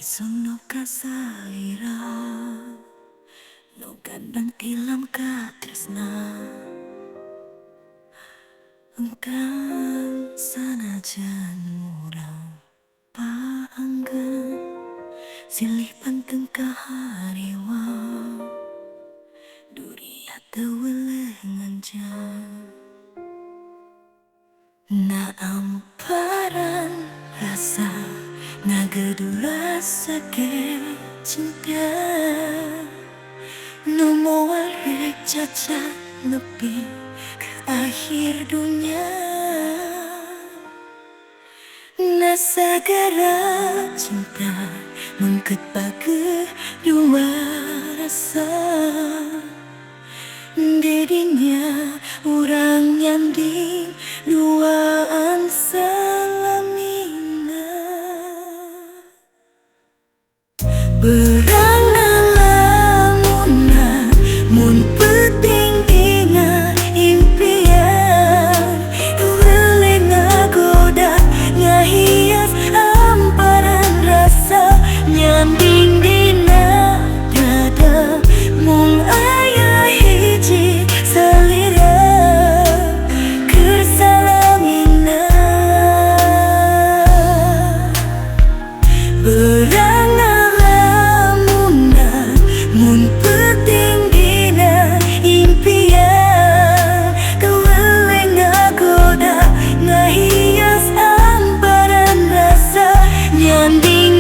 Isono kasalira no gandang tilam ka tresna engkang sanajan murang paanggan silih panteng kahariwa duri atau nganjang na amparan rasa nagedula sakit cinta no mawalik cacat nepi ke akhir dunia na segera cinta mengket bagi dua rasa didinya orang nyanding duaan salamina berangan lamunan mun penting ingat impian boleh ngagoda ngahias amparan rasa nyanding dina dada mung aya hiji salira kersalamina berangan lamunan mun penting dina impian boleh ngagoda ngahias amparan rasa nyanding